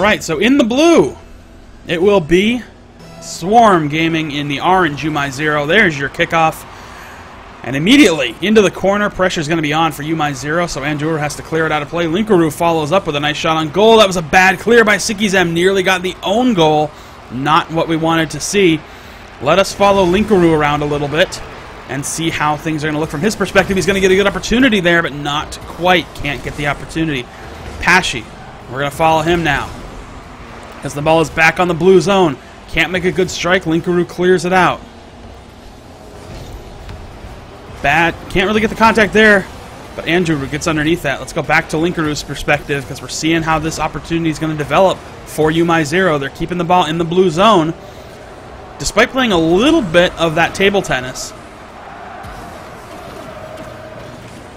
Alright, so in the blue, it will be Swarm Gaming. In the orange, YouMyZero. There's your kickoff. And immediately into the corner, pressure is going to be on for YouMyZero, so Anduru has to clear it out of play. Linkaroo follows up with a nice shot on goal. That was a bad clear by Sikizem. Nearly got the own goal. Not what we wanted to see. Let us follow Linkaroo around a little bit and see how things are going to look from his perspective. He's going to get a good opportunity there, but not quite. Can't get the opportunity. Pashi, we're going to follow him now, as the ball is back on the blue zone. Can't make a good strike. Linkaroo clears it out. Bad. Can't really get the contact there, but Andrew gets underneath that. Let's go back to Linkaroo's perspective, because we're seeing how this opportunity is going to develop for YouMyZero. They're keeping the ball in the blue zone, despite playing a little bit of that table tennis.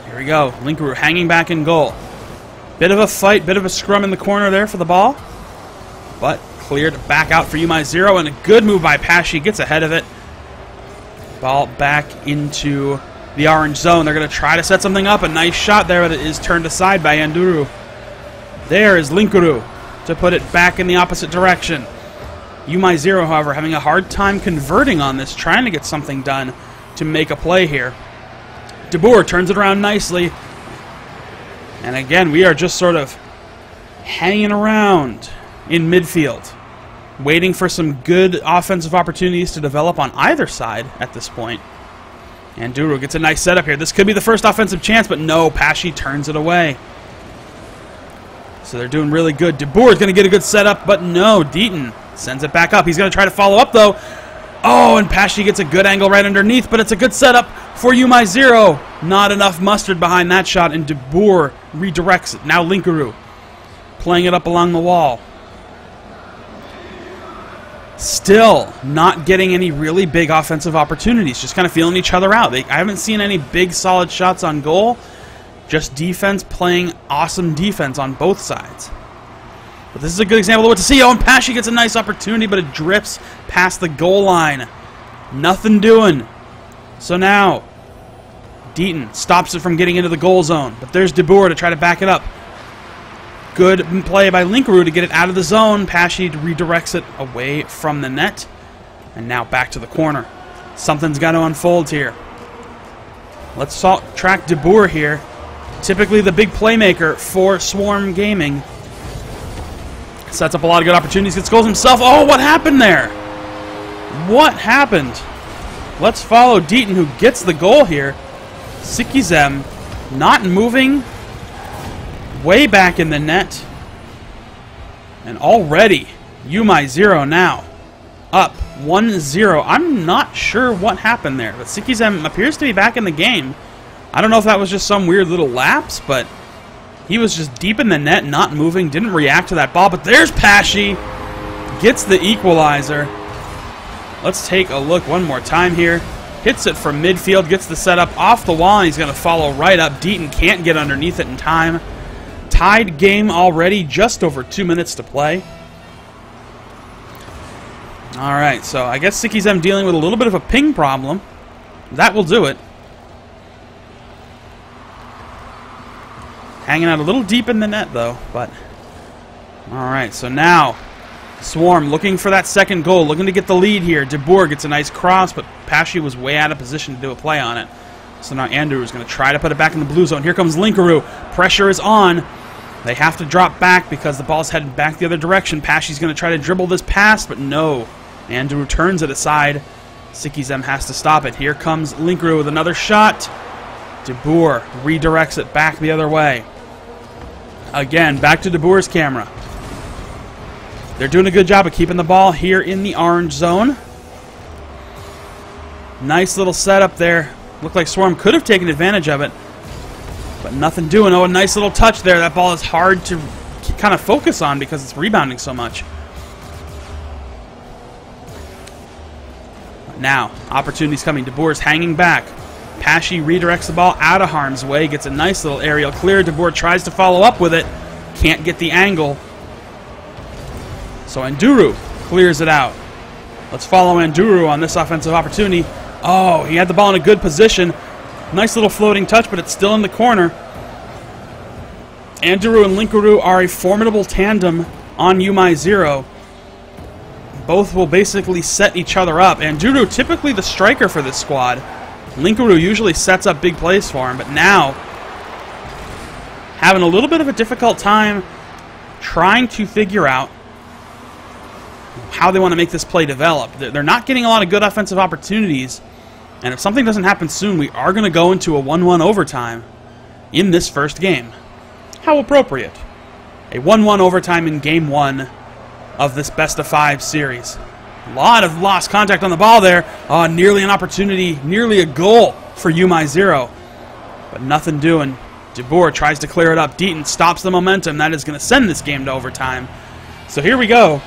Here we go. Linkaroo hanging back in goal. Bit of a fight, bit of a scrum in the corner there for the ball, but cleared back out for YouMyZero, and a good move by Pashi. Gets ahead of it. Ball back into the orange zone. They're going to try to set something up. A nice shot there, but it is turned aside by Anduru. There is Linkaroo to put it back in the opposite direction. YouMyZero, however, having a hard time converting on this, trying to get something done to make a play here. De Boer turns it around nicely. And again, we are just sort of hanging around in midfield, waiting for some good offensive opportunities to develop on either side at this point. Anduru gets a nice setup here. This could be the first offensive chance, but no, Pashi turns it away. So they're doing really good. De Boer is going to get a good setup, but no, Deaton sends it back up. He's going to try to follow up, though. Oh, and Pashi gets a good angle right underneath, but it's a good setup for YouMyZero. Not enough mustard behind that shot, and De Boer redirects it. Now Linkaroo playing it up along the wall. Still not getting any really big offensive opportunities. Just kind of feeling each other out. I haven't seen any big solid shots on goal. Just defense playing awesome defense on both sides. But this is a good example of what to see. Oh, and Pashi gets a nice opportunity, but it drifts past the goal line. Nothing doing. So now, Deaton stops it from getting into the goal zone. But there's De Boer to try to back it up. Good play by Linkaroo to get it out of the zone. Pashi redirects it away from the net. And now back to the corner. Something's got to unfold here. Let's track De Boer here. Typically the big playmaker for Swarm Gaming. Sets up a lot of good opportunities. Gets goals himself. Oh, what happened there? What happened? Let's follow Deaton, who gets the goal here. Sikizem not moving. Way back in the net. And already, YouMyZero now up 1-0. I'm not sure what happened there, but Sikizem appears to be back in the game. I don't know if that was just some weird little lapse, but he was just deep in the net, not moving, didn't react to that ball. But there's Pashi. Gets the equalizer. Let's take a look one more time here. Hits it from midfield, gets the setup off the wall, and he's going to follow right up. Deaton can't get underneath it in time. Tied game already, just over 2 minutes to play. Alright, so I guess Sikizem dealing with a little bit of a ping problem. That will do it. Hanging out a little deep in the net, though. But alright, so now Swarm looking for that second goal, looking to get the lead here. De Boer gets a nice cross, but Pashi was way out of position to do a play on it. So now Andrew is going to try to put it back in the blue zone. Here comes Linkaroo. Pressure is on. They have to drop back because the ball's headed back the other direction. Pashi's going to try to dribble this pass, but no. Andrew turns it aside. Sikizem has to stop it. Here comes Linkaroo with another shot. De Boer redirects it back the other way. Again, back to De Boer's camera. They're doing a good job of keeping the ball here in the orange zone. Nice little setup there. Looked like Swarm could have taken advantage of it, but nothing doing. Oh, a nice little touch there. That ball is hard to kind of focus on because it's rebounding so much. Now, opportunities coming. De Boer's hanging back. Pashi redirects the ball out of harm's way. Gets a nice little aerial clear. De Boer tries to follow up with it. Can't get the angle. So Anduru clears it out. Let's follow Anduru on this offensive opportunity. Oh, he had the ball in a good position. Nice little floating touch, but it's still in the corner. Anduru and Linkaroo are a formidable tandem on YouMyZero. Both will basically set each other up. And Anduru, typically the striker for this squad. Linkaroo usually sets up big plays for him, but now having a little bit of a difficult time trying to figure out how they want to make this play develop. They're not getting a lot of good offensive opportunities, and if something doesn't happen soon, we are going to go into a 1-1 overtime in this first game. How appropriate. A 1-1 overtime in Game 1 of this best-of-5 series. A lot of lost contact on the ball there. Nearly an opportunity, nearly a goal for YouMyZero, but nothing doing. De Boer tries to clear it up. Deaton stops the momentum. That is going to send this game to overtime. So here we go.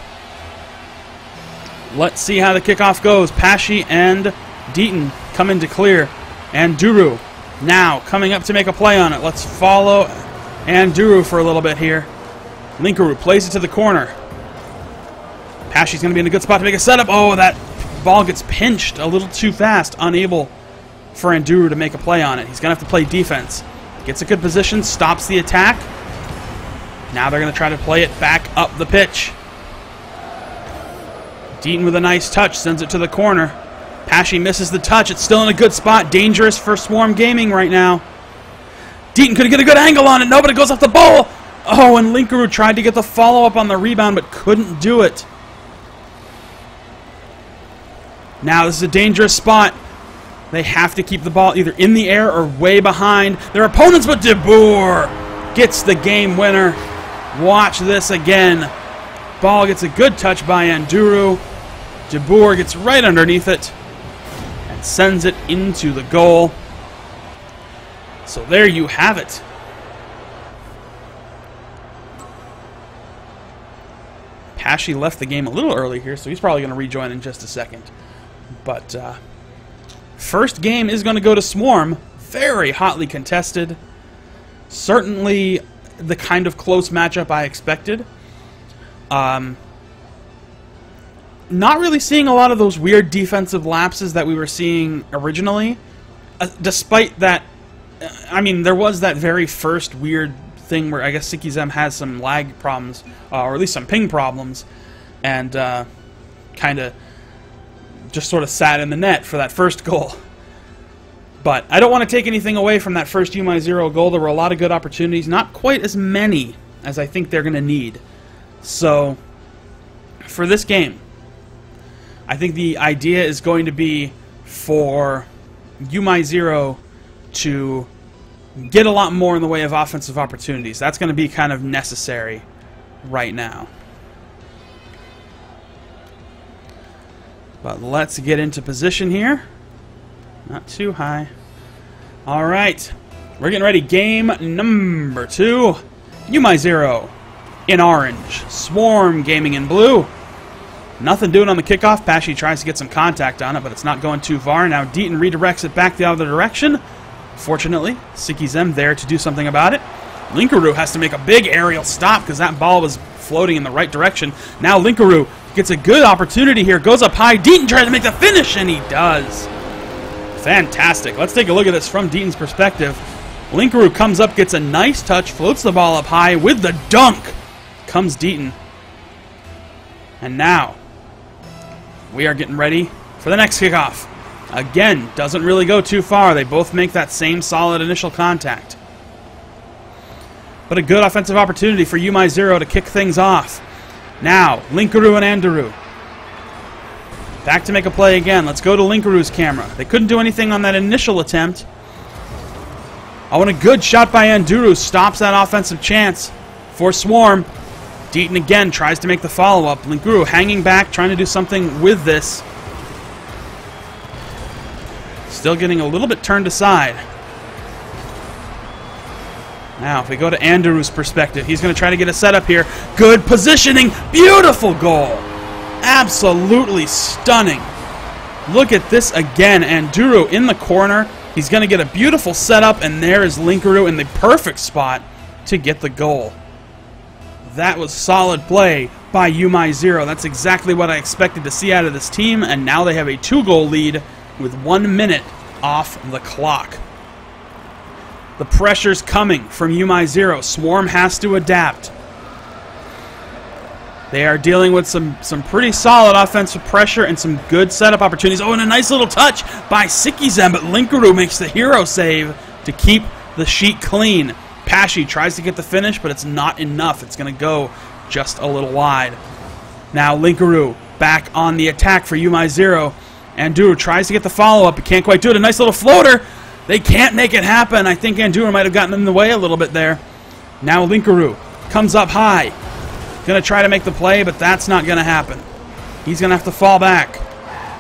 Let's see how the kickoff goes. Pashy and Deaton come in to clear. Anduru now coming up to make a play on it. Let's follow Anduru for a little bit here. Linkaroo plays it to the corner. Pashy's going to be in a good spot to make a setup. Oh, that ball gets pinched a little too fast. Unable for Anduru to make a play on it. He's going to have to play defense. Gets a good position, stops the attack. Now they're going to try to play it back up the pitch. Deaton with a nice touch, sends it to the corner. Pashy misses the touch. It's still in a good spot. Dangerous for Swarm Gaming right now. Deaton could get a good angle on it. Nobody goes off the ball. Oh, and Linkaroo tried to get the follow-up on the rebound, but couldn't do it. Now this is a dangerous spot. They have to keep the ball either in the air or way behind their opponents, but De Boer gets the game winner. Watch this again. Ball gets a good touch by Anduru. De Boer gets right underneath it and sends it into the goal. So there you have it. Pashy left the game a little early here, so he's probably going to rejoin in just a second. But first game is going to go to Swarm. Very hotly contested. Certainly the kind of close matchup I expected. Not really seeing a lot of those weird defensive lapses that we were seeing originally. Despite that, I mean, there was that very first weird thing where I guess Sikizem has some lag problems, or at least some ping problems, and kind of just sort of sat in the net for that first goal. But I don't want to take anything away from that first YouMyZero goal. There were a lot of good opportunities, not quite as many as I think they're going to need. So for this game, I think the idea is going to be for YouMyZero to get a lot more in the way of offensive opportunities. That's going to be kind of necessary right now. But let's get into position here. Not too high. All right. We're getting ready. Game number 2. YouMyZero in orange. Swarm Gaming in blue. Nothing doing on the kickoff. Pashy tries to get some contact on it, but it's not going too far. Now Deaton redirects it back the other direction. Fortunately, Sikizem there to do something about it. Linkaroo has to make a big aerial stop because that ball was floating in the right direction. Now Linkaroo gets a good opportunity here. Goes up high. Deaton tries to make the finish, and he does. Fantastic. Let's take a look at this from Deaton's perspective. Linkaroo comes up, gets a nice touch, floats the ball up high with the dunk. Comes Deaton. And now we are getting ready for the next kickoff. Again, doesn't really go too far. They both make that same solid initial contact. But a good offensive opportunity for YouMyZero to kick things off. Now, Linkaroo and Anduru. Back to make a play again. Let's go to Linkaroo's camera. They couldn't do anything on that initial attempt. Oh, and a good shot by Anduru stops that offensive chance for Swarm. Deaton again tries to make the follow-up. Linkaroo hanging back, trying to do something with this. Still getting a little bit turned aside. Now, if we go to Anduru's perspective, he's going to try to get a setup here. Good positioning. Beautiful goal. Absolutely stunning. Look at this again. Anduru in the corner. He's going to get a beautiful setup, and there is Linkaroo in the perfect spot to get the goal. That was solid play by YouMyZero. That's exactly what I expected to see out of this team, and now they have a 2-goal lead with 1 minute off the clock. The pressure's coming from YouMyZero. Swarm has to adapt. They are dealing with some pretty solid offensive pressure and some good setup opportunities. Oh, and a nice little touch by Sikizem, but Linkaroo makes the hero save to keep the sheet clean. Pashy tries to get the finish, but it's not enough. It's going to go just a little wide. Now Linkaroo back on the attack for YouMyZero. Anduru tries to get the follow-up, but can't quite do it. A nice little floater. They can't make it happen. I think Anduru might have gotten in the way a little bit there. Now Linkaroo comes up high. Going to try to make the play, but that's not going to happen. He's going to have to fall back.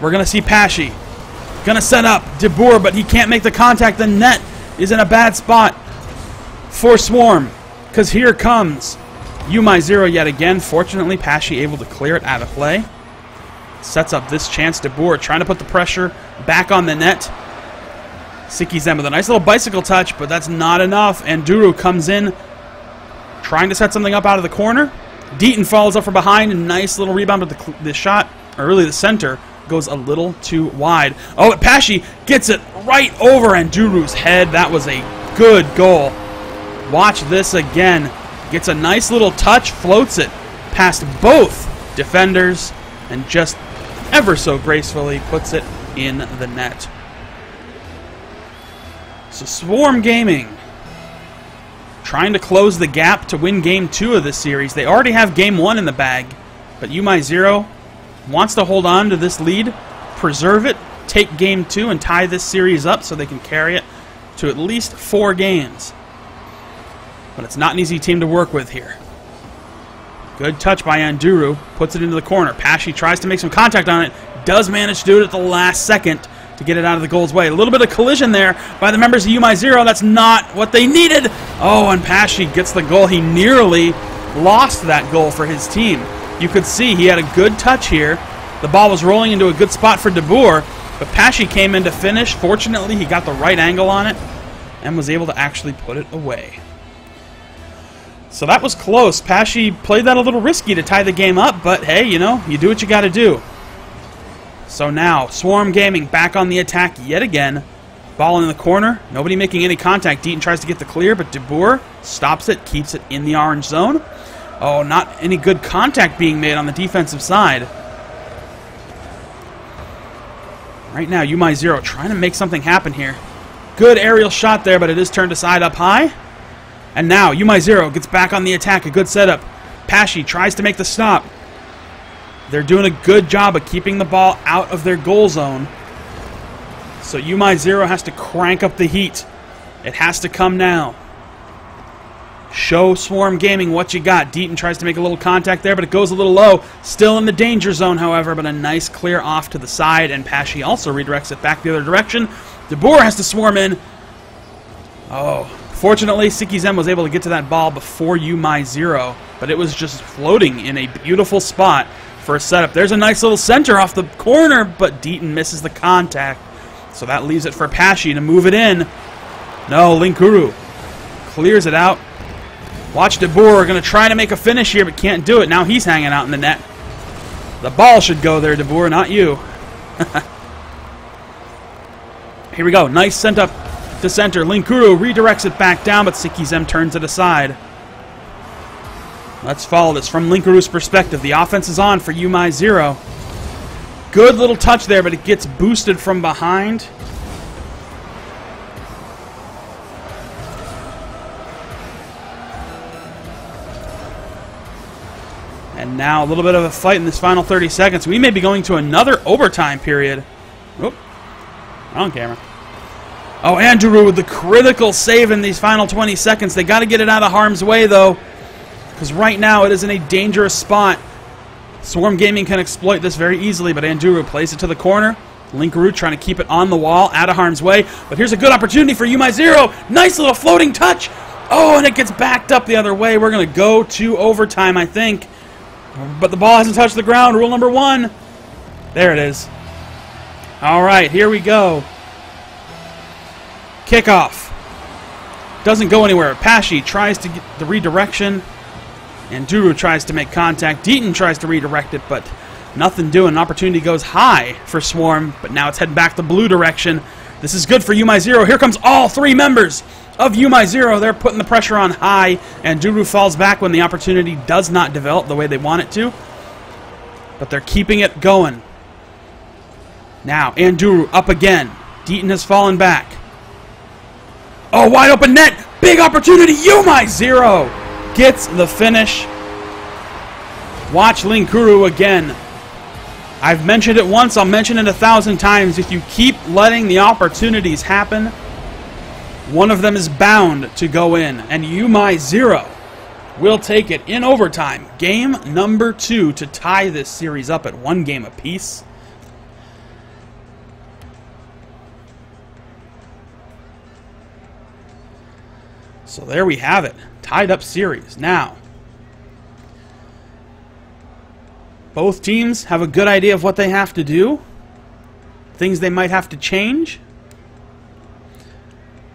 We're going to see Pashy. Going to set up DeBoer, but he can't make the contact. The net is in a bad spot for Swarm, because here comes YouMyZero yet again. Fortunately, Pashy able to clear it out of play. Sets up this chance. DeBoer trying to put the pressure back on the net. Sikizem with a nice little bicycle touch, but that's not enough. Anduru comes in, trying to set something up out of the corner. Deaton follows up from behind, a nice little rebound, but the shot, or really the center, goes a little too wide. Oh, but Pashy gets it right over Anduru's head. That was a good goal. Watch this again. Gets a nice little touch, floats it past both defenders, and just ever so gracefully puts it in the net. So Swarm Gaming trying to close the gap to win Game 2 of this series. They already have Game 1 in the bag, but YouMyZero wants to hold on to this lead, preserve it, take Game 2, and tie this series up so they can carry it to at least 4 games. But it's not an easy team to work with here. Good touch by Anduru, puts it into the corner. Pashy tries to make some contact on it, does manage to do it at the last second to get it out of the goal's way. A little bit of collision there by the members of YouMyZero. That's not what they needed. Oh, and Pashy gets the goal. He nearly lost that goal for his team. You could see he had a good touch here. The ball was rolling into a good spot for DeBoer, but Pashy came in to finish. Fortunately, he got the right angle on it and was able to actually put it away. So that was close. Pashy played that a little risky to tie the game up, but hey, you know, you do what you got to do. So now, Swarm Gaming back on the attack yet again. Ball in the corner. Nobody making any contact. Deaton tries to get the clear, but DeBoer stops it, keeps it in the orange zone. Oh, not any good contact being made on the defensive side. Right now, YouMyZero trying to make something happen here. Good aerial shot there, but it is turned aside up high. And now, YouMyZero gets back on the attack. A good setup. Pashy tries to make the stop. They're doing a good job of keeping the ball out of their goal zone. So YouMyZero has to crank up the heat. It has to come now. Show Swarm Gaming what you got. Deaton tries to make a little contact there, but it goes a little low. Still in the danger zone, however, but a nice clear off to the side, and Pashy also redirects it back the other direction. DeBoer has to swarm in. Oh, fortunately, Sikizem was able to get to that ball before YouMyZero, but it was just floating in a beautiful spot for a setup. There's a nice little center off the corner, but Deaton misses the contact. So that leaves it for Pashy to move it in. No, Linkaroo clears it out. Watch DeBoer going to try to make a finish here, but can't do it. Now he's hanging out in the net. The ball should go there, DeBoer, not you. Here we go. Nice sent up to center. Linkaroo redirects it back down, but Sikizem turns it aside. Let's follow this from Linkaroo's perspective. The offense is on for YouMyZero. Good little touch there, but it gets boosted from behind. And now a little bit of a fight in this final 30 seconds. We may be going to another overtime period. Oop, wrong camera. Oh, Anduru with the critical save in these final 20 seconds. They got to get it out of harm's way, though, because right now it is in a dangerous spot. Swarm Gaming can exploit this very easily, but Anduru plays it to the corner. Linkaroo trying to keep it on the wall, out of harm's way. But here's a good opportunity for YouMyZero. Nice little floating touch. Oh, and it gets backed up the other way. We're going to go to overtime, I think. But the ball hasn't touched the ground. Rule number 1. There it is. All right, here we go. Kickoff. Doesn't go anywhere. Pashy tries to get the redirection. Anduru tries to make contact. Deaton tries to redirect it, but nothing doing. An opportunity goes high for Swarm, but now it's heading back the blue direction. This is good for YouMyZero. Here comes all three members of YouMyZero. They're putting the pressure on high, and Duru falls back when the opportunity does not develop the way they want it to. But they're keeping it going. Now, Anduru up again. Deaton has fallen back. Oh, wide open net. Big opportunity. YouMyZero gets the finish. Watch Linkuru again. I've mentioned it once. I'll mention it 1,000 times. If you keep letting the opportunities happen, one of them is bound to go in. And YouMyZero will take it in overtime. Game number 2 to tie this series up at 1 game apiece. So there we have it. Tied up series. Now, both teams have a good idea of what they have to do. Things they might have to change.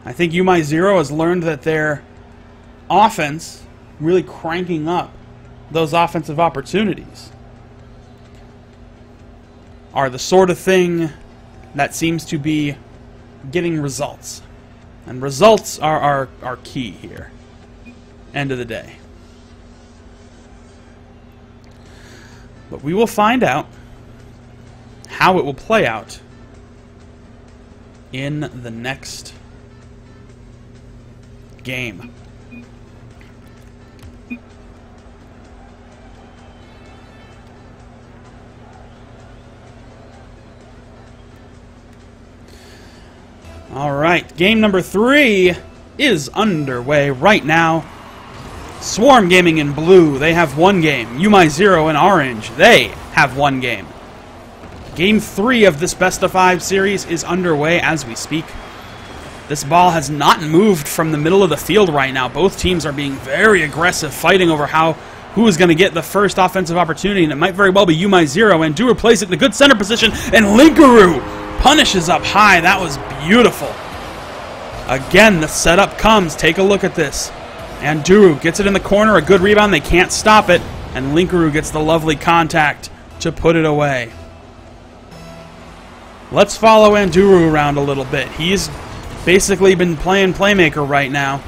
I think YouMyZero has learned that their offense, really cranking up those offensive opportunities, are the sort of thing that seems to be getting results. And results are key here. End of the day. But we will find out how it will play out in the next game. All right, game number 3 is underway right now. Swarm Gaming in blue, they have 1 game. YouMyZero in orange, they have 1 game. Game 3 of this best of 5 series is underway as we speak. This ball has not moved from the middle of the field right now. Both teams are being very aggressive, fighting over who is going to get the first offensive opportunity, and it might very well be YouMyZero. And Duru plays it in a good center position, and Linkuru punishes up high. That was beautiful. Again, the setup comes. Take a look at this. And Duru gets it in the corner. A good rebound. They can't stop it. And Linkuru gets the lovely contact to put it away. Let's follow Anduru around a little bit. He's basically been playing playmaker right now.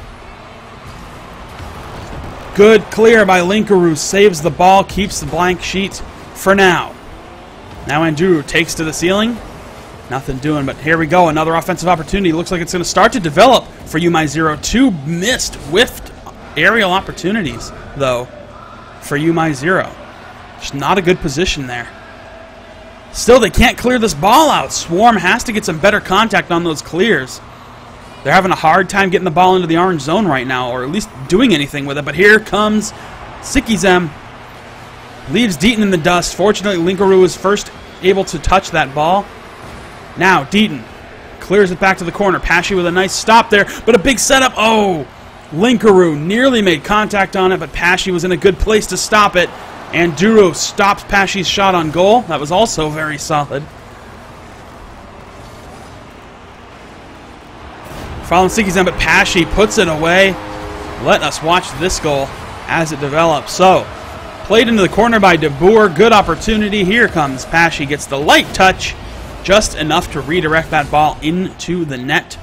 Good clear by Linkuru. Saves the ball. Keeps the blank sheet for now. Now Anduru takes to the ceiling. Nothing doing, but here we go. Another offensive opportunity. Looks like it's going to start to develop for YouMyZero. 2 whiffed aerial opportunities, though, for YouMyZero. Just not a good position there. Still, they can't clear this ball out. Swarm has to get some better contact on those clears. They're having a hard time getting the ball into the orange zone right now, or at least doing anything with it. But here comes Sikizem. Leaves Deaton in the dust. Fortunately, Linkuru was first able to touch that ball. Now, Deaton clears it back to the corner. Pashy with a nice stop there, but a big setup. Oh, Linkuru nearly made contact on it, but Pashy was in a good place to stop it. And Duru stops Pashy's shot on goal. That was also very solid. Following Sikizem, but Pashy puts it away. Let us watch this goal as it develops. So, played into the corner by De Boer. Good opportunity. Here comes Pashy. Gets the light touch. Just enough to redirect that ball into the net.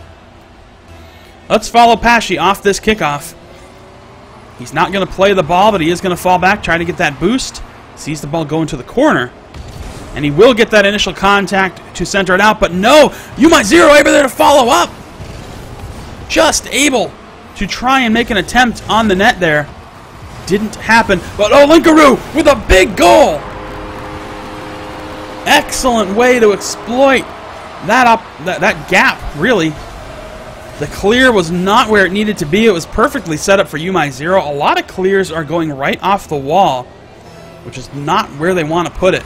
Let's follow Pashy off this kickoff. He's not going to play the ball, but he is going to fall back, try to get that boost. Sees the ball go into the corner. And he will get that initial contact to center it out, but no! YouMyZero able there to follow up! Just able to try and make an attempt on the net there. Didn't happen, but oh, Linkuru with a big goal! Excellent way to exploit that gap, really. The clear was not where it needed to be. It was perfectly set up for YouMyZero. A lot of clears are going right off the wall, which is not where they want to put it.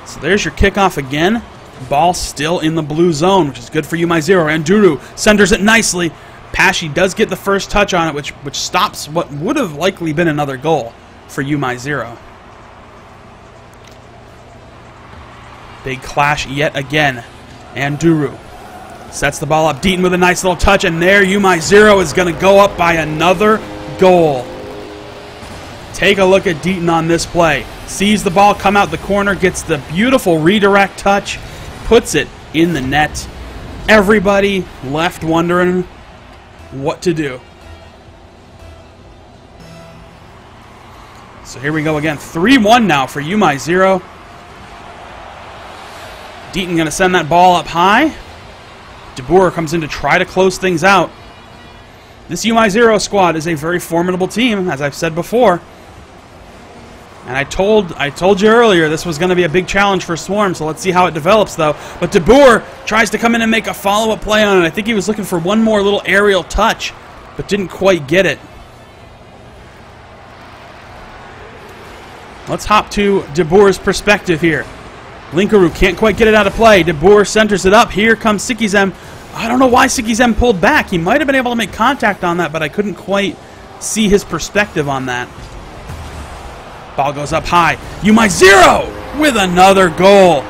So there's your kickoff again. Ball still in the blue zone, which is good for YouMyZero. And Duru centers it nicely. Pashy does get the first touch on it, which stops what would have likely been another goal for YouMyZero. Big clash yet again. And Duru sets the ball up. Deaton with a nice little touch, and there YouMyZero is going to go up by another goal. Take a look at Deaton on this play. Sees the ball come out the corner, gets the beautiful redirect touch, puts it in the net. Everybody left wondering what to do. So here we go again. 3-1 now for YouMyZero. Deaton going to send that ball up high. DeBoer comes in to try to close things out. This YouMyZero squad is a very formidable team, as I've said before. And I told you earlier this was going to be a big challenge for Swarm, so let's see how it develops, though. But DeBoer tries to come in and make a follow-up play on it. I think he was looking for one more little aerial touch, but didn't quite get it. Let's hop to DeBoer's perspective here. Linkaroo can't quite get it out of play. DeBoer centers it up. Here comes Sikizem. I don't know why Sikizem pulled back. He might have been able to make contact on that, but I couldn't quite see his perspective on that. Ball goes up high. YouMyZero with another goal.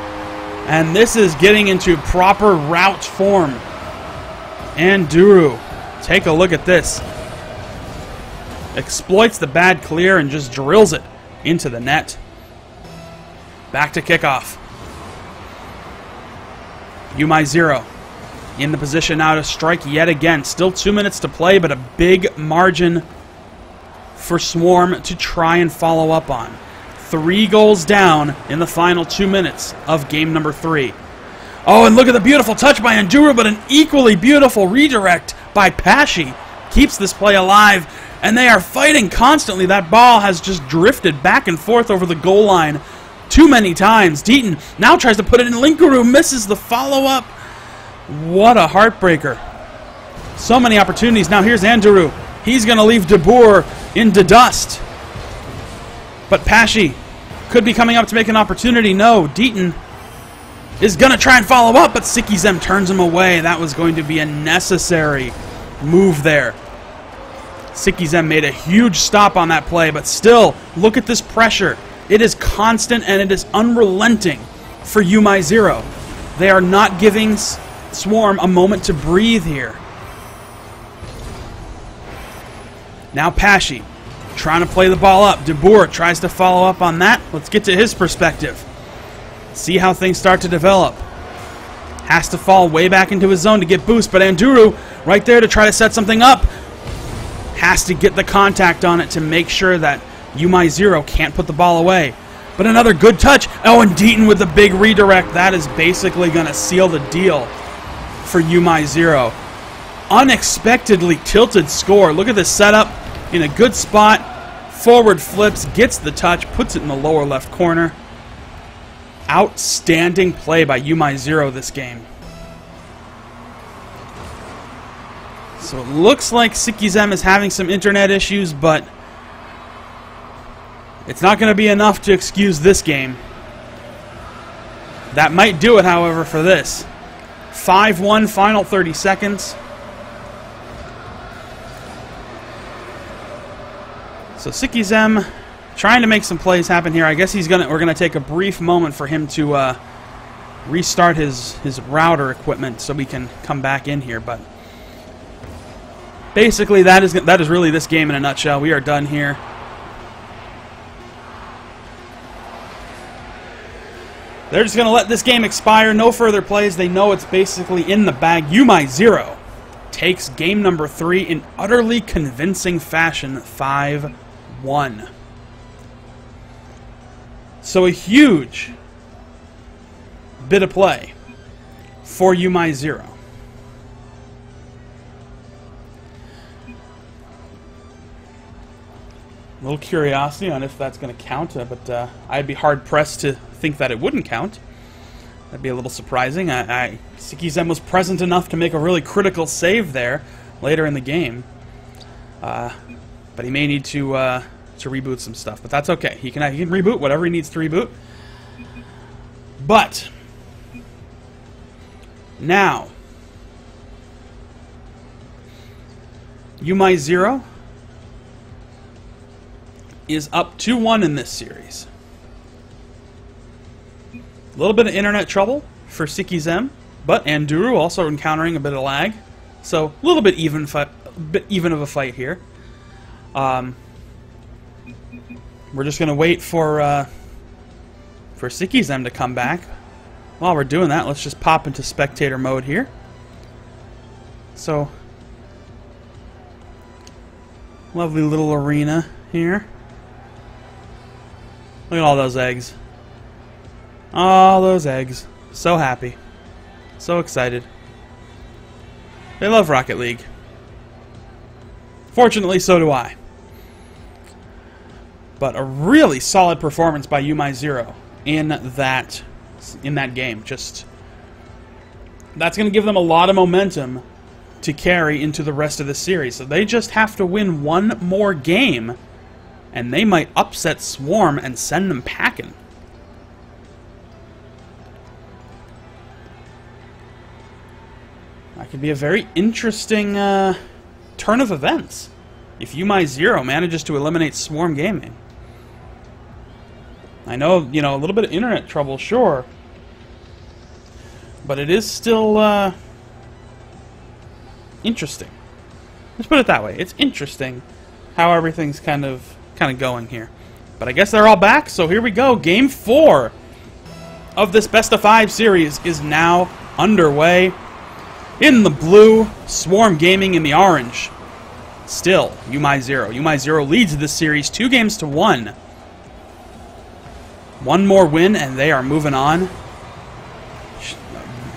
And this is getting into proper route form. And Duru, take a look at this. Exploits the bad clear and just drills it into the net. Back to kickoff. YouMyZero in the position now to strike yet again. Still 2 minutes to play, but a big margin for Swarm to try and follow up on. 3 goals down in the final 2 minutes of game number 3. Oh, and look at the beautiful touch by Enduro, but an equally beautiful redirect by Pashi keeps this play alive. And they are fighting constantly. That ball has just drifted back and forth over the goal line too many times. Deaton now tries to put it in. Linkaroo misses the follow-up. What a heartbreaker. So many opportunities. Now here's Andrew. He's going to leave DeBoer into dust. But Pashi could be coming up to make an opportunity. No, Deaton is going to try and follow up, but Sikizem turns him away. That was going to be a necessary move there. Sikizem made a huge stop on that play, but still, look at this pressure. It is constant and it is unrelenting for YouMyZero. They are not giving Swarm a moment to breathe here. Now Pashi trying to play the ball up. DeBoer tries to follow up on that. Let's get to his perspective. See how things start to develop. Has to fall way back into his zone to get boost, but Anduru right there to try to set something up. Has to get the contact on it to make sure that YouMyZero can't put the ball away. But another good touch. Oh, and Deaton with the big redirect. That is basically going to seal the deal for YouMyZero. Unexpectedly tilted score. Look at this setup. In a good spot. Forward flips. Gets the touch. Puts it in the lower left corner. Outstanding play by YouMyZero this game. So it looks like Sikizem is having some internet issues, but it's not going to be enough to excuse this game. That might do it, however, for this. 5-1, final 30 seconds. So Sikizem trying to make some plays happen here. I guess we're going to take a brief moment for him to restart his router equipment so we can come back in here, but basically, that is really this game in a nutshell. We are done here. They're just going to let this game expire. No further plays. They know it's basically in the bag. YouMyZero takes game number 3 in utterly convincing fashion, 5-1. So a huge bit of play for YouMyZero. A little curiosity on if that's going to count, but I'd be hard-pressed to think that it wouldn't count. That'd be a little surprising. Sikizem was present enough to make a really critical save there later in the game. But he may need to reboot some stuff, but that's okay. He can reboot whatever he needs to reboot. But now, YouMyZero is up 2-1 in this series. A little bit of internet trouble for Sikizem, but Anduru also encountering a bit of lag, so a little bit even of a fight here. We're just going to wait for Sikizem to come back. While we're doing that, let's just pop into spectator mode here. So, lovely little arena here. Look at all those eggs. All those eggs. So happy. So excited. They love Rocket League. Fortunately, so do I. But a really solid performance by YouMyZero in that game. Just that's going to give them a lot of momentum to carry into the rest of the series. So they just have to win one more game, and they might upset Swarm and send them packing. That could be a very interesting turn of events if YouMyZero manages to eliminate Swarm Gaming. I know, you know, a little bit of internet trouble, sure, but it is still interesting. Let's put it that way. It's interesting how everything's kind of going here. But I guess they're all back, so here we go. Game 4 of this best-of-5 series is now underway. In the blue, Swarm Gaming in the orange. Still, YouMyZero. YouMyZero leads this series 2-1. One more win, and they are moving on.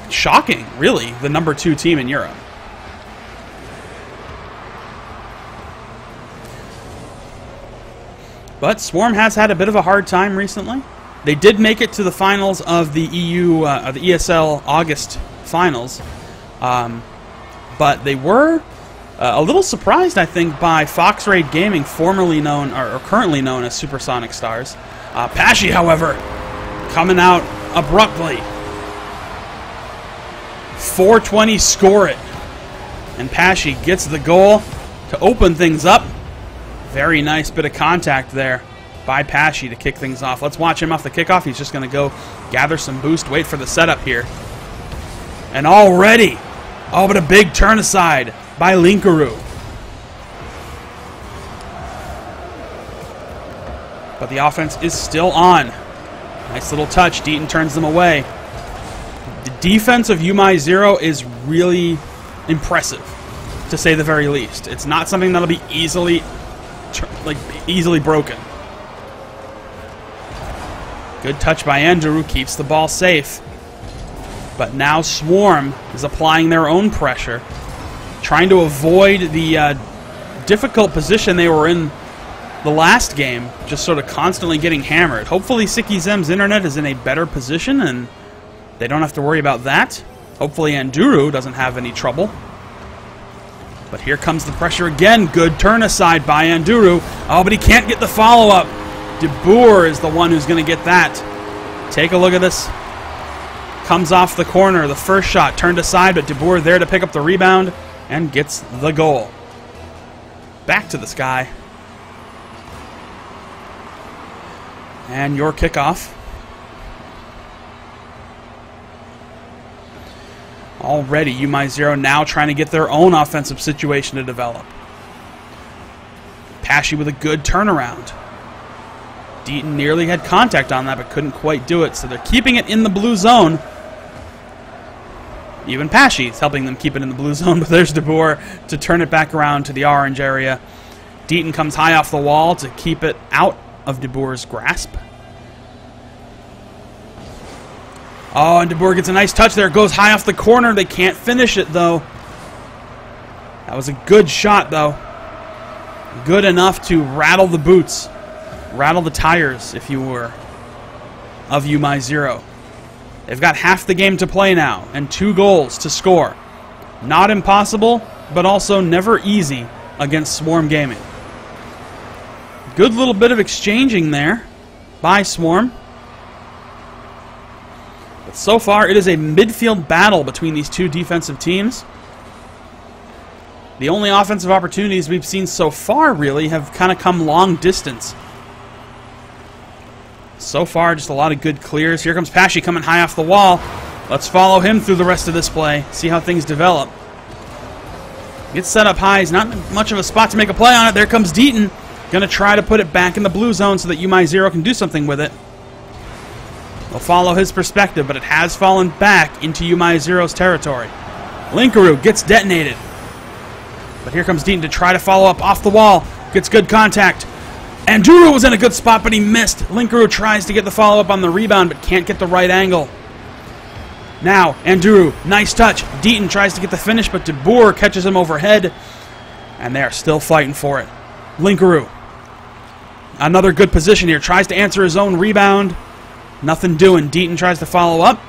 Shocking, really, the number 2 team in Europe. But Swarm has had a bit of a hard time recently. They did make it to the finals of the the ESL August finals. But they were a little surprised, I think, by Fox Raid Gaming, formerly known, or currently known as Supersonic Stars. Pashy, however, coming out abruptly. 420 score it. And Pashy gets the goal to open things up. Very nice bit of contact there by Pashy to kick things off. Let's watch him off the kickoff. He's just going to go gather some boost, wait for the setup here. And already, oh, but a big turn aside by Linkaroo. But the offense is still on. Nice little touch. Deaton turns them away. The defense of YouMyZero is really impressive, to say the very least. It's not something that'll be easily broken. Good touch by Andrew. Keeps the ball safe. But now Swarm is applying their own pressure, trying to avoid the difficult position they were in the last game, just sort of constantly getting hammered. Hopefully Sicky Zem's internet is in a better position and they don't have to worry about that. Hopefully Anduru doesn't have any trouble. But here comes the pressure again. Good turn aside by Anduru. Oh, but he can't get the follow-up. De Boer is the one who's going to get that. Take a look at this. Comes off the corner. The first shot turned aside, but De Boer there to pick up the rebound and gets the goal. Back to the sky. And your kickoff. Already, YouMyZero now trying to get their own offensive situation to develop. Pashy with a good turnaround. Deaton nearly had contact on that, but couldn't quite do it, so they're keeping it in the blue zone. Even Pashy's helping them keep it in the blue zone, but there's De Boer to turn it back around to the orange area. Deaton comes high off the wall to keep it out of De Boer's grasp. Oh, and De Boer gets a nice touch there. Goes high off the corner. They can't finish it, though. That was a good shot, though. Good enough to rattle the boots. Rattle the tires, if you were, of YouMyZero. They've got half the game to play now, and 2 goals to score. Not impossible, but also never easy against Swarm Gaming. Good little bit of exchanging there by Swarm. But so far, it is a midfield battle between these two defensive teams. The only offensive opportunities we've seen so far, really, have kind of come long distance. So far, just a lot of good clears. Here comes Pashy coming high off the wall. Let's follow him through the rest of this play, see how things develop. Gets set up high. He's not much of a spot to make a play on it. There comes Deaton. Going to try to put it back in the blue zone so that YouMyZero can do something with it. We'll follow his perspective, but it has fallen back into YouMyZero's territory. Linkaroo gets detonated. But here comes Deaton to try to follow up off the wall. Gets good contact. Anduru was in a good spot, but he missed. Linkaroo tries to get the follow-up on the rebound, but can't get the right angle. Now, Anduru, nice touch. Deaton tries to get the finish, but De Boer catches him overhead. And they're still fighting for it. Linkaroo. Another good position here. Tries to answer his own rebound. Nothing doing. Deaton tries to follow up.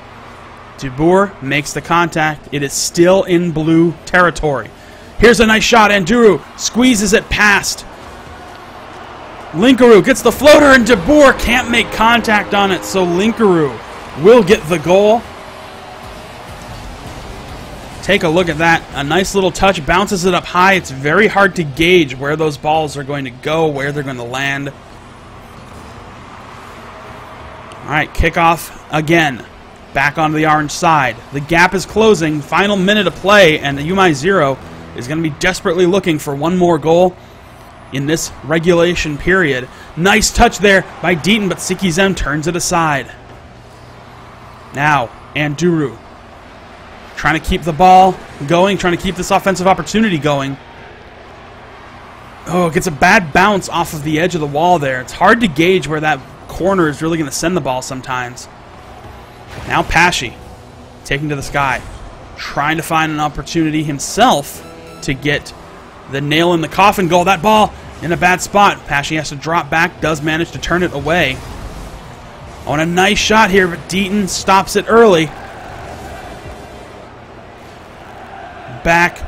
De Boer makes the contact. It is still in blue territory. Here's a nice shot. Anduru squeezes it past. Linkaroo gets the floater, and De Boer can't make contact on it, so Linkaroo will get the goal. Take a look at that. A nice little touch, bounces it up high. It's very hard to gauge where those balls are going to go, where they're going to land. All right, kickoff again. Back onto the orange side. The gap is closing. Final minute of play, and the YouMyZero is going to be desperately looking for one more goal in this regulation period. Nice touch there by Deaton, but Sikizem turns it aside. Now, Anduru trying to keep the ball going, trying to keep this offensive opportunity going. Oh, it gets a bad bounce off of the edge of the wall there. It's hard to gauge where that corner is really going to send the ball sometimes. Now Pashy taking to the sky, trying to find an opportunity himself to get the nail in the coffin goal. That ball in a bad spot. Pashy has to drop back, does manage to turn it away. On a nice shot here, but Deaton stops it early. Back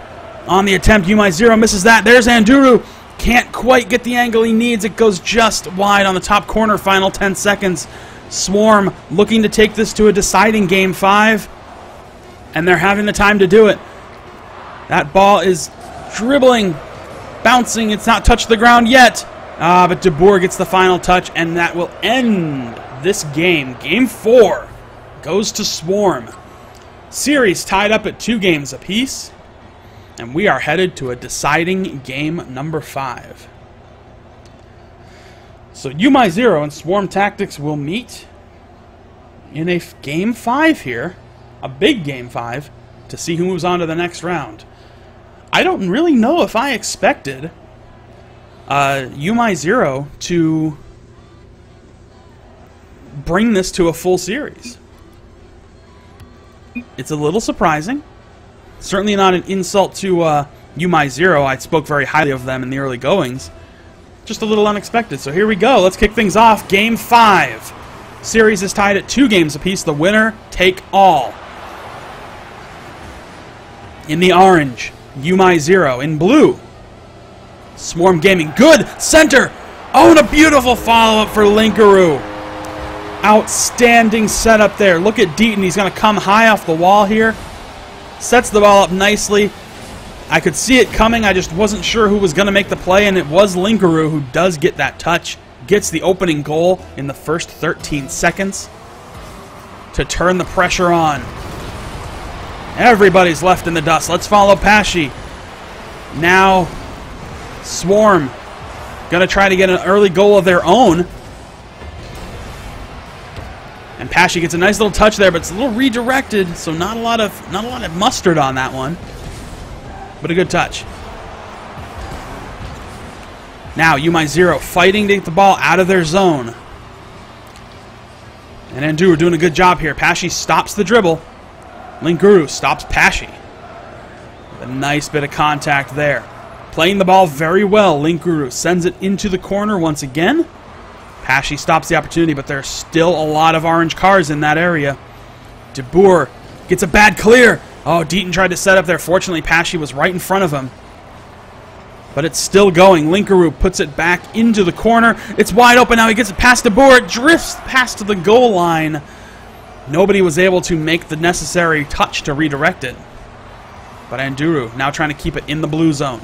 on the attempt. YouMyZero misses that. There's Anduru. Can't quite get the angle he needs. It goes just wide on the top corner. Final 10 seconds. Swarm looking to take this to a deciding Game 5. And they're having the time to do it. That ball is dribbling, bouncing. It's not touched the ground yet. But De Boer gets the final touch, and that will end this game. Game 4 goes to Swarm. Series tied up at 2 games apiece. And we are headed to a deciding game number 5. So YouMyZero and Swarm Tactics will meet in a Game 5 here. A big Game 5 to see who moves on to the next round. I don't really know if I expected YouMyZero to bring this to a full series. It's a little surprising. Certainly not an insult to YouMyZero. I spoke very highly of them in the early goings. Just a little unexpected. So here we go. Let's kick things off. Game 5. Series is tied at 2 games apiece. The winner take all. In the orange, YouMyZero. In blue, Swarm Gaming. Good center. Oh, and a beautiful follow-up for Linkaroo. Outstanding setup there. Look at Deaton. He's going to come high off the wall here. Sets the ball up nicely. I could see it coming. I just wasn't sure who was going to make the play, and it was Linkaroo who does get that touch. Gets the opening goal in the first 13 seconds to turn the pressure on. Everybody's left in the dust. Let's follow Pashy. Now, Swarm going to try to get an early goal of their own. And Pashy gets a nice little touch there, but it's a little redirected, so not a lot of mustard on that one. But a good touch. Now YouMyZero fighting to get the ball out of their zone. And Anduru doing a good job here. Pashy stops the dribble. Linkaroo stops Pashy. A nice bit of contact there. Playing the ball very well. Linkaroo sends it into the corner once again. Pashy stops the opportunity, but there's still a lot of orange cars in that area. De Boer gets a bad clear. Oh, Deaton tried to set up there. Fortunately, Pashy was right in front of him. But it's still going. Linkaroo puts it back into the corner. It's wide open now. He gets it past De Boer. It drifts past the goal line. Nobody was able to make the necessary touch to redirect it. But Anduru now trying to keep it in the blue zone.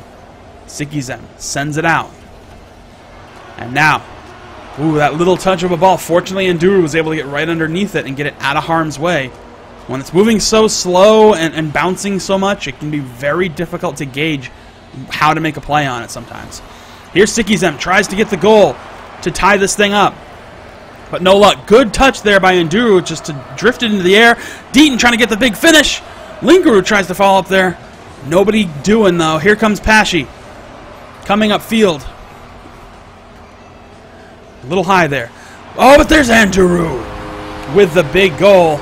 Sikizem sends it out. And now, ooh, that little touch of a ball. Fortunately, Anduru was able to get right underneath it and get it out of harm's way. When it's moving so slow and bouncing so much, it can be very difficult to gauge how to make a play on it sometimes. Here's Sikizem, tries to get the goal to tie this thing up. But no luck. Good touch there by Anduru, just to drift it into the air. Deaton trying to get the big finish. Linkaroo tries to follow up there. Nobody doing, though. Here comes Pashy. Coming up field. A little high there. Oh, but there's Andrew with the big goal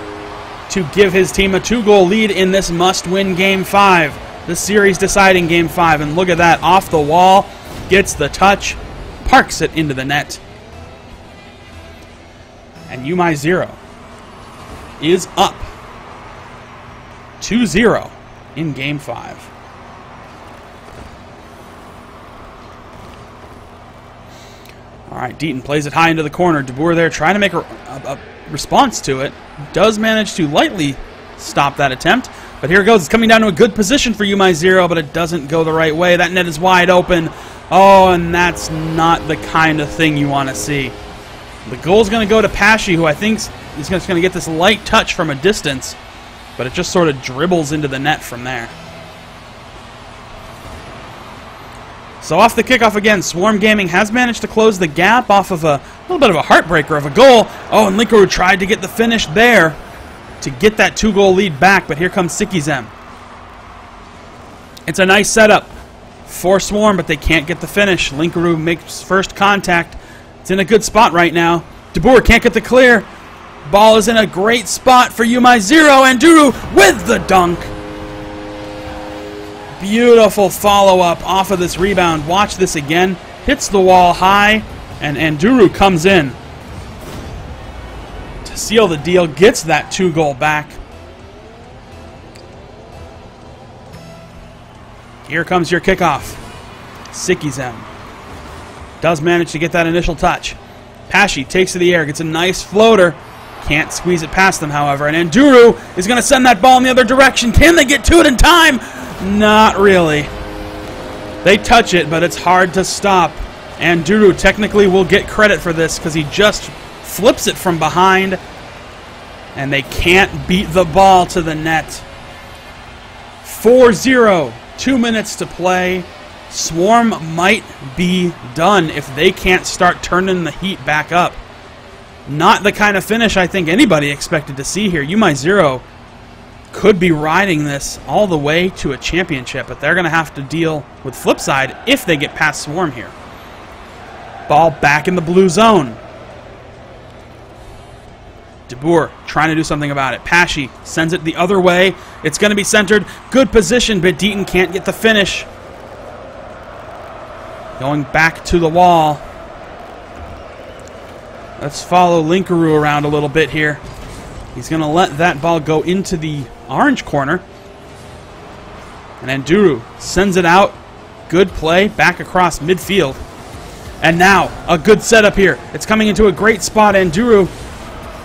to give his team a 2-goal lead in this must-win Game 5. The series-deciding Game 5. And look at that. Off the wall. Gets the touch. Parks it into the net. And YouMyZero is up 2-0 in Game 5. Alright, Deaton plays it high into the corner. De Boer there trying to make a response to it. Does manage to lightly stop that attempt. But here it goes. It's coming down to a good position for YouMyZero, but it doesn't go the right way. That net is wide open. Oh, and that's not the kind of thing you want to see. The goal's going to go to Pashy, who I think is just going to get this light touch from a distance, but it just sort of dribbles into the net from there. So off the kickoff again, Swarm Gaming has managed to close the gap off of a little bit of a heartbreaker of a goal. Oh, and Linkaru tried to get the finish there to get that 2-goal lead back, but here comes Sikizem. It's a nice setup for Swarm, but they can't get the finish. Linkaru makes first contact. It's in a good spot right now. De Boer can't get the clear. Ball is in a great spot for YouMyZero, and Duru with the dunk. Beautiful follow-up off of this rebound. Watch this again. Hits the wall high, and Anduru comes in to seal the deal. Gets that 2-goal back. Here comes your kickoff. Sikizem does manage to get that initial touch. Pashy takes to the air, gets a nice floater. Can't squeeze it past them, however. And Anduru is going to send that ball in the other direction. Can they get to it in time? Not really. They touch it, but it's hard to stop. Anduru technically will get credit for this because he just flips it from behind. And they can't beat the ball to the net. 4-0. 2 minutes to play. Swarm might be done if they can't start turning the heat back up. Not the kind of finish I think anybody expected to see here. YouMyZero could be riding this all the way to a championship, but they're going to have to deal with flip side if they get past Swarm here. Ball back in the blue zone. De Boer trying to do something about it. Pashy sends it the other way. It's going to be centered. Good position, but Deaton can't get the finish. Going back to the wall. Let's follow Linkaru around a little bit here. He's going to let that ball go into the orange corner. And Anduru sends it out. Good play back across midfield. And now a good setup here. It's coming into a great spot. Anduru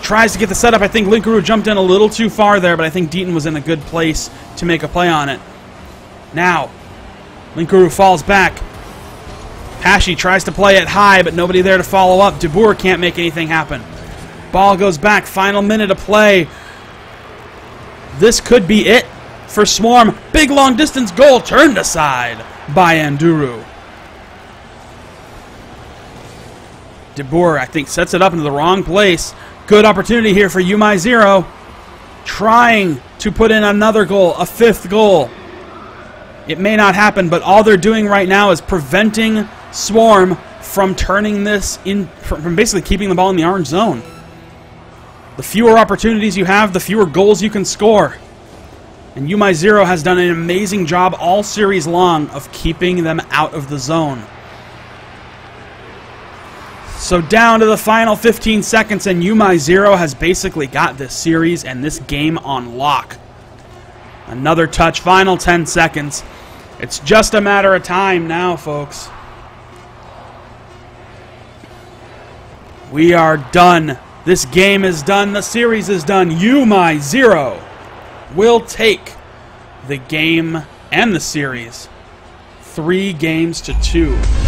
tries to get the setup. I think Linkaru jumped in a little too far there, but I think Deaton was in a good place to make a play on it. Now, Linkaru falls back. Pashy tries to play it high, but nobody there to follow up. De Boer can't make anything happen. Ball goes back. Final minute of play. This could be it for Swarm. Big long distance goal turned aside by Anduru. De Boer, I think, sets it up into the wrong place. Good opportunity here for YouMyZero. Trying to put in another goal, a 5th goal. It may not happen, but all they're doing right now is preventing Swarm from turning this in, from basically keeping the ball in the orange zone. The fewer opportunities you have, the fewer goals you can score. And YouMyZero has done an amazing job all series long of keeping them out of the zone. So down to the final 15 seconds, and YouMyZero has basically got this series and this game on lock. Another touch, final 10 seconds. It's just a matter of time now, folks. We are done. This game is done. The series is done. YouMyZero will take the game and the series 3-2.